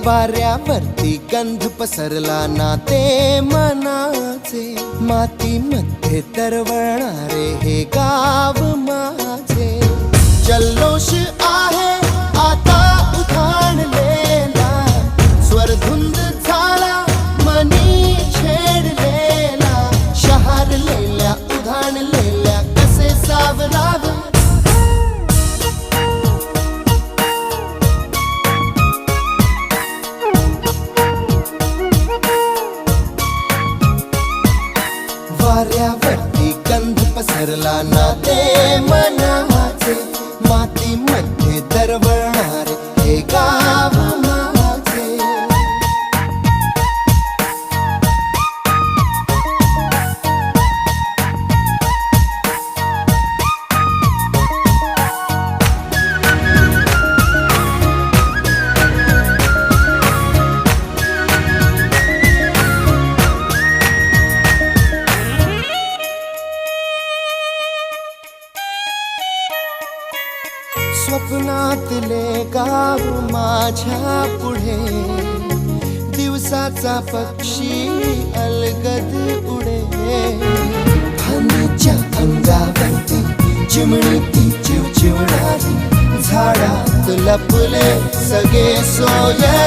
वाऱ्यावरती गंध पसरला ना ते मनाचे, मातीमध्ये तरवळणारे हे गाव माझे. जल्लोष आहे आता उधाणलेला, स्वरधुंद झाला मनी छेडलेला. शहारलेल्या उधाणलेल्या कसे सावरावे, वाऱ्यावरती गंध पसरला ना ते मनाचे, मातीमध्ये दरवळणारे हे गाव माझे. स्वप्नातले गाव माझ्या पुढे, दिवसाचा पक्षी अलगद उडे. फांदीच्या अंगावरती चिमणी ती चिवचिवणारी, झाडात लपले सगळे सोय.